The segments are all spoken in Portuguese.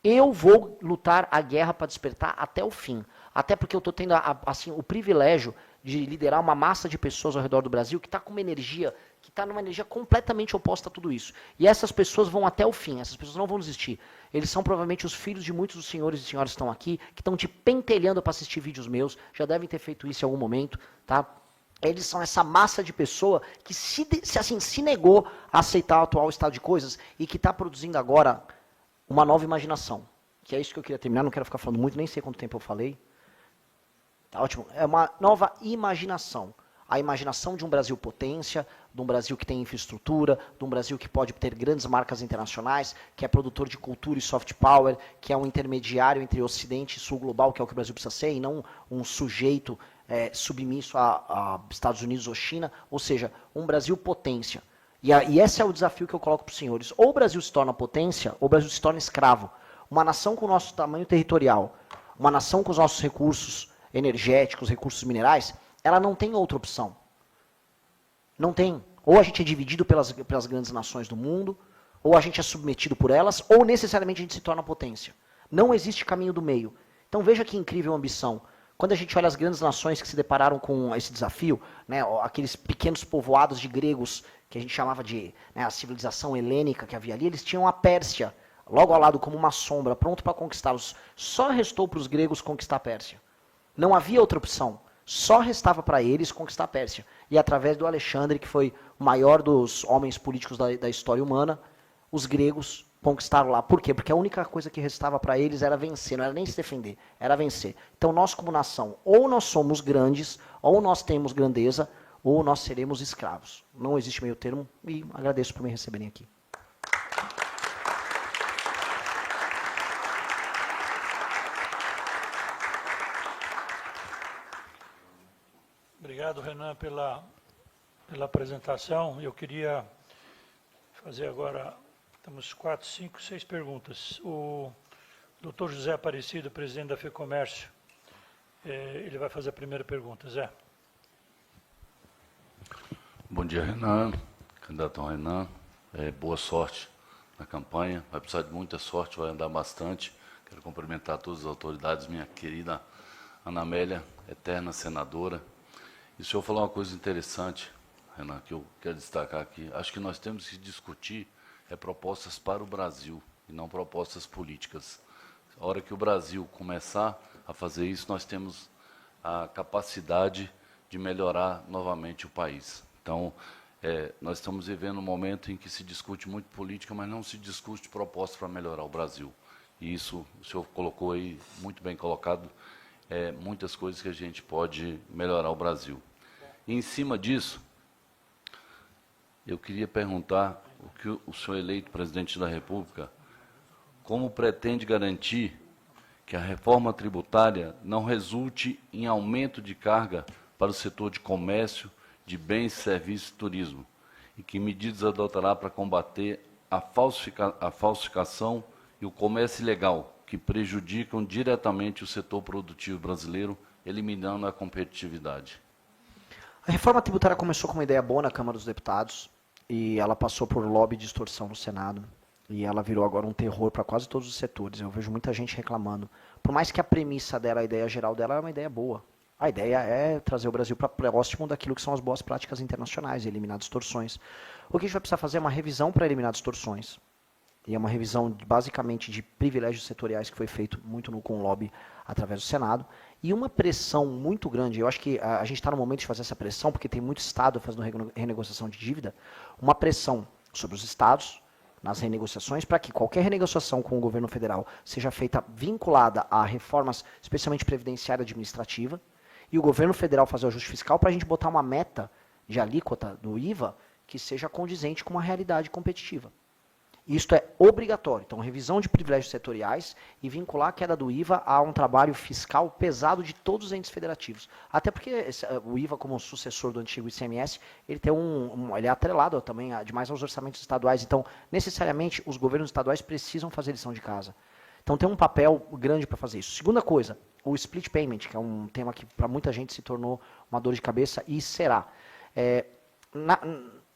Eu vou lutar a guerra para despertar até o fim. Até porque eu estou tendo assim, o privilégio de liderar uma massa de pessoas ao redor do Brasil que está com uma energia, que está numa energia completamente oposta a tudo isso. E essas pessoas vão até o fim, essas pessoas não vão desistir. Eles são provavelmente os filhos de muitos dos senhores e senhoras que estão aqui, que estão te pentelhando para assistir vídeos meus, já devem ter feito isso em algum momento, tá? Eles são essa massa de pessoa que se negou a aceitar o atual estado de coisas e que está produzindo agora uma nova imaginação. Que é isso que eu queria terminar, não quero ficar falando muito, nem sei quanto tempo eu falei. Tá ótimo. É uma nova imaginação. A imaginação de um Brasil potência, de um Brasil que tem infraestrutura, de um Brasil que pode ter grandes marcas internacionais, que é produtor de cultura e soft power, que é um intermediário entre Ocidente e Sul global, que é o que o Brasil precisa ser, e não um sujeito submisso a Estados Unidos ou China. Ou seja, um Brasil potência. E esse é o desafio que eu coloco para os senhores. Ou o Brasil se torna potência, ou o Brasil se torna escravo. Uma nação com o nosso tamanho territorial, uma nação com os nossos recursos energéticos, recursos minerais, ela não tem outra opção. Não tem. Ou a gente é dividido pelas grandes nações do mundo, ou a gente é submetido por elas, ou necessariamente a gente se torna potência. Não existe caminho do meio. Então veja que incrível ambição. Quando a gente olha as grandes nações que se depararam com esse desafio, né, aqueles pequenos povoados de gregos, que a gente chamava de a civilização helênica que havia ali, eles tinham a Pérsia, logo ao lado como uma sombra, pronto para conquistá-los. Só restou para os gregos conquistar a Pérsia. Não havia outra opção. Só restava para eles conquistar a Pérsia. E através do Alexandre, que foi o maior dos homens políticos da história humana, os gregos conquistaram lá. Por quê? Porque a única coisa que restava para eles era vencer, não era nem se defender, era vencer. Então nós como nação, ou nós somos grandes, ou nós temos grandeza, ou nós seremos escravos. Não existe meio termo, e agradeço por me receberem aqui. Obrigado, Renan, pela apresentação. Eu queria fazer agora, temos 4, 5, 6 perguntas. O Dr. José Aparecido, presidente da FEComércio, ele vai fazer a primeira pergunta. Zé. Bom dia, Renan, candidato Renan. Boa sorte na campanha. Vai precisar de muita sorte, vai andar bastante. Quero cumprimentar todas as autoridades, minha querida Ana Amélia, eterna senadora. E o senhor falou uma coisa interessante, Renan, que eu quero destacar aqui. Acho que nós temos que discutir propostas para o Brasil e não propostas políticas. A hora que o Brasil começar a fazer isso, nós temos a capacidade de melhorar novamente o país. Então, nós estamos vivendo um momento em que se discute muito política, mas não se discute propostas para melhorar o Brasil. E isso o senhor colocou aí, muito bem colocado, muitas coisas que a gente pode melhorar o Brasil. E, em cima disso, eu queria perguntar o que o senhor eleito presidente da República, como pretende garantir que a reforma tributária não resulte em aumento de carga para o setor de comércio, de bens, serviços e turismo, e que medidas adotará para combater a falsificação e o comércio ilegal, que prejudicam diretamente o setor produtivo brasileiro, eliminando a competitividade. A reforma tributária começou com uma ideia boa na Câmara dos Deputados, e ela passou por lobby de extorsão no Senado, e ela virou agora um terror para quase todos os setores. Eu vejo muita gente reclamando. Por mais que a premissa dela, a ideia geral dela, é uma ideia boa. A ideia é trazer o Brasil para próximo daquilo que são as boas práticas internacionais, e eliminar distorções. O que a gente vai precisar fazer é uma revisão para eliminar distorções. E é uma revisão basicamente de privilégios setoriais que foi feito muito com lobby através do Senado. E uma pressão muito grande, eu acho que a gente está no momento de fazer essa pressão, porque tem muito Estado fazendo renegociação de dívida, uma pressão sobre os Estados nas renegociações, para que qualquer renegociação com o governo federal seja feita vinculada a reformas, especialmente previdenciária e administrativa, e o governo federal fazer o ajuste fiscal para a gente botar uma meta de alíquota do IVA que seja condizente com uma realidade competitiva. Isto é obrigatório. Então, revisão de privilégios setoriais e vincular a queda do IVA a um trabalho fiscal pesado de todos os entes federativos. Até porque o IVA, como sucessor do antigo ICMS, ele tem ele é atrelado também demais aos orçamentos estaduais. Então, necessariamente, os governos estaduais precisam fazer lição de casa. Então, tem um papel grande para fazer isso. Segunda coisa, o split payment, que é um tema que para muita gente se tornou uma dor de cabeça e será.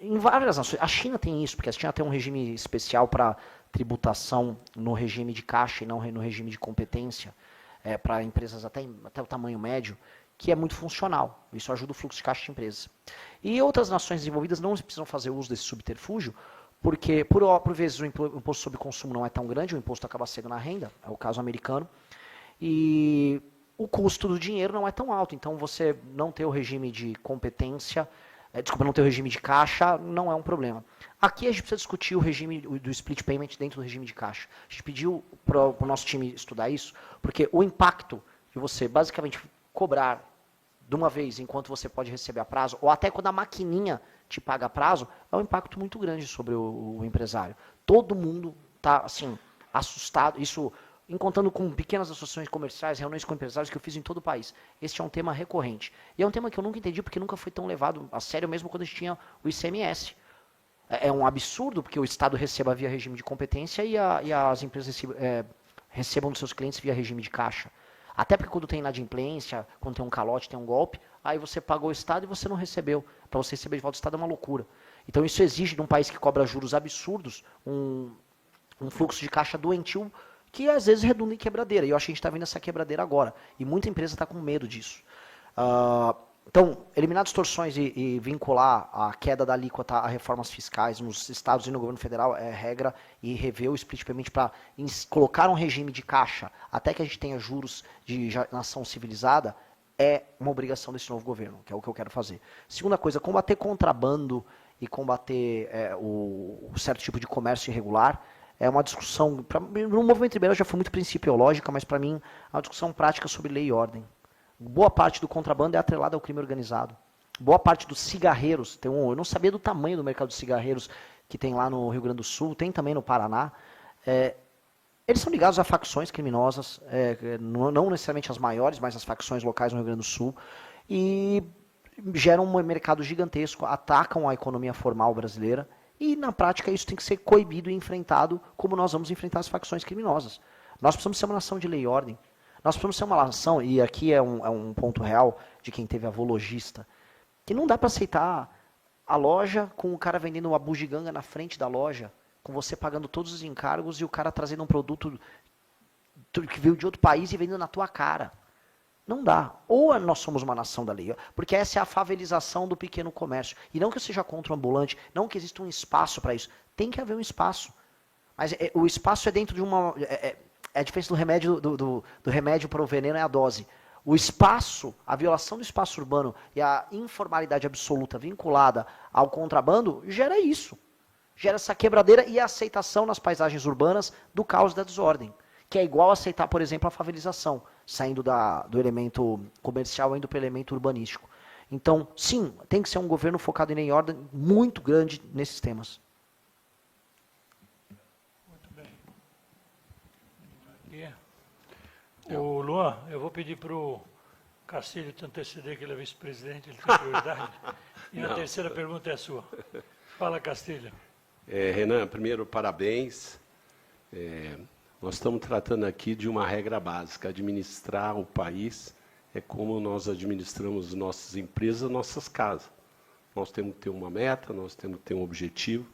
Em várias nações. A China tem isso, porque a China tem um regime especial para tributação no regime de caixa e não no regime de competência, para empresas até o tamanho médio, que é muito funcional. Isso ajuda o fluxo de caixa de empresas. E outras nações desenvolvidas não precisam fazer uso desse subterfúgio, porque, por vezes, o imposto sobre consumo não é tão grande, o imposto acaba sendo na renda, é o caso americano, e o custo do dinheiro não é tão alto. Então, você não ter o regime de competência, não ter o regime de caixa, não é um problema. Aqui a gente precisa discutir o regime do split payment dentro do regime de caixa. A gente pediu para o nosso time estudar isso, porque o impacto de você, basicamente, cobrar de uma vez enquanto você pode receber a prazo, ou até quando a maquininha te paga a prazo, é um impacto muito grande sobre o empresário. Todo mundo está, assim, assustado. Isso, encontrando com pequenas associações comerciais, reuniões com empresários que eu fiz em todo o país. Este é um tema recorrente. E é um tema que eu nunca entendi, porque nunca foi tão levado a sério, mesmo quando a gente tinha o ICMS. É um absurdo, porque o Estado receba via regime de competência e as empresas recebam dos seus clientes via regime de caixa. Até porque quando tem inadimplência, quando tem um calote, tem um golpe, aí você pagou o Estado e você não recebeu. Para você receber de volta o Estado é uma loucura. Então isso exige de um país que cobra juros absurdos, um fluxo de caixa doentio, que às vezes redunda em quebradeira. E eu acho que a gente está vendo essa quebradeira agora. E muita empresa está com medo disso. Então, eliminar distorções e vincular a queda da alíquota a reformas fiscais nos estados e no governo federal é regra, e rever o split payment para colocar um regime de caixa até que a gente tenha juros de nação civilizada é uma obrigação desse novo governo, que é o que eu quero fazer. Segunda coisa, combater contrabando e combater o certo tipo de comércio irregular é uma discussão, no movimento liberal já foi muito principiológica, mas para mim é uma discussão prática sobre lei e ordem. Boa parte do contrabando é atrelada ao crime organizado. Boa parte dos cigarreiros, eu não sabia do tamanho do mercado de cigarreiros que tem lá no Rio Grande do Sul, tem também no Paraná. Eles são ligados a facções criminosas, não necessariamente as maiores, mas as facções locais no Rio Grande do Sul, e geram um mercado gigantesco, atacam a economia formal brasileira, e na prática isso tem que ser coibido e enfrentado como nós vamos enfrentar as facções criminosas. Nós precisamos ser uma nação de lei e ordem. Nós precisamos ser uma nação, e aqui é um ponto real de quem teve avô lojista, que não dá para aceitar a loja com o cara vendendo uma bugiganga na frente da loja, com você pagando todos os encargos e o cara trazendo um produto que veio de outro país e vendendo na tua cara. Não dá. Ou nós somos uma nação da lei, porque essa é a favelização do pequeno comércio. E não que eu seja contra o ambulante, não que exista um espaço para isso. Tem que haver um espaço. Mas o espaço é dentro de uma... É a diferença do remédio, do remédio para o veneno é a dose. O espaço, a violação do espaço urbano e a informalidade absoluta vinculada ao contrabando gera isso. Gera essa quebradeira e a aceitação nas paisagens urbanas do caos e da desordem. Que é igual a aceitar, por exemplo, a favelização, saindo do elemento comercial e indo para o elemento urbanístico. Então, sim, tem que ser um governo focado em lei e ordem muito grande nesses temas. O Luan, eu vou pedir para o Castilho te anteceder, que ele é vice-presidente, ele tem prioridade. E a terceira pergunta é a sua. Fala, Castilho. Renan, primeiro, parabéns. Nós estamos tratando aqui de uma regra básica. Administrar o país é como nós administramos nossas empresas, nossas casas. Nós temos que ter uma meta, nós temos que ter um objetivo.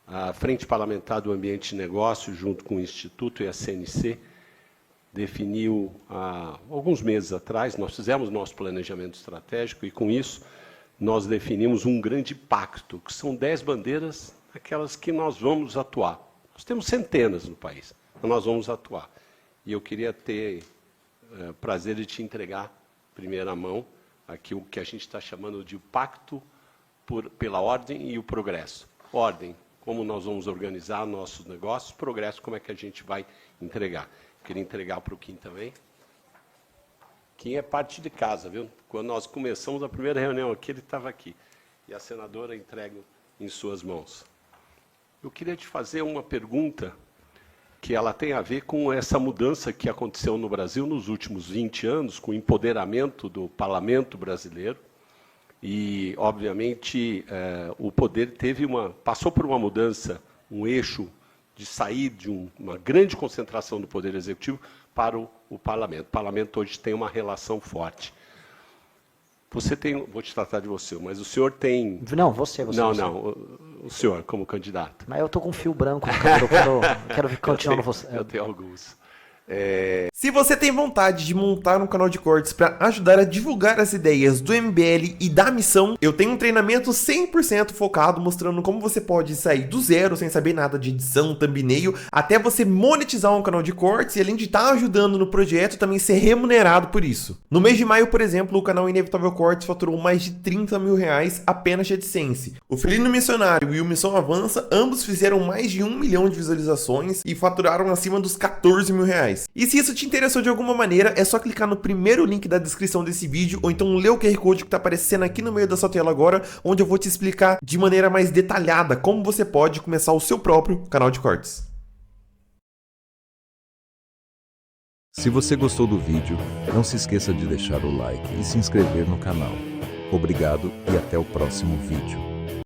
A Frente Parlamentar do Ambiente de Negócio, junto com o Instituto e a CNC, definiu, há alguns meses atrás, nós fizemos nosso planejamento estratégico e, com isso, nós definimos um grande pacto, que são 10 bandeiras, aquelas que nós vamos atuar. Nós temos centenas no país, mas nós vamos atuar. E eu queria ter prazer de te entregar, em primeira mão, aqui o que a gente está chamando de pacto pela ordem e o progresso. Ordem, como nós vamos organizar nossos negócios, progresso, como é que a gente vai entregar. Queria entregar para o Kim também. Kim é parte de casa, viu? Quando nós começamos a primeira reunião aqui, ele estava aqui. E a senadora entrega em suas mãos. Eu queria te fazer uma pergunta que ela tem a ver com essa mudança que aconteceu no Brasil nos últimos 20 anos, com o empoderamento do parlamento brasileiro. E, obviamente, o poder passou por uma mudança, um eixo de sair de uma grande concentração do Poder Executivo para o Parlamento. O Parlamento hoje tem uma relação forte. Você tem, vou te tratar de você, mas o senhor tem... Não, você. Não, você. não, o senhor como candidato. Mas eu tô com um fio branco no cabelo, eu quero continuar no você. Eu tenho alguns. Se você tem vontade de montar um canal de cortes para ajudar a divulgar as ideias do MBL e da missão, eu tenho um treinamento 100% focado mostrando como você pode sair do zero sem saber nada de edição, thumbnail, até você monetizar um canal de cortes e além de estar ajudando no projeto, também ser remunerado por isso. No mês de maio, por exemplo, o canal Inevitável Cortes faturou mais de 30 mil reais apenas de AdSense. O Felino Missionário e o Missão Avança, ambos fizeram mais de 1 milhão de visualizações e faturaram acima dos 14 mil reais. E se isso te interessou de alguma maneira, é só clicar no primeiro link da descrição desse vídeo ou então ler o QR Code que está aparecendo aqui no meio da sua tela agora, onde eu vou te explicar de maneira mais detalhada como você pode começar o seu próprio canal de cortes. Se você gostou do vídeo, não se esqueça de deixar o like e se inscrever no canal. Obrigado e até o próximo vídeo.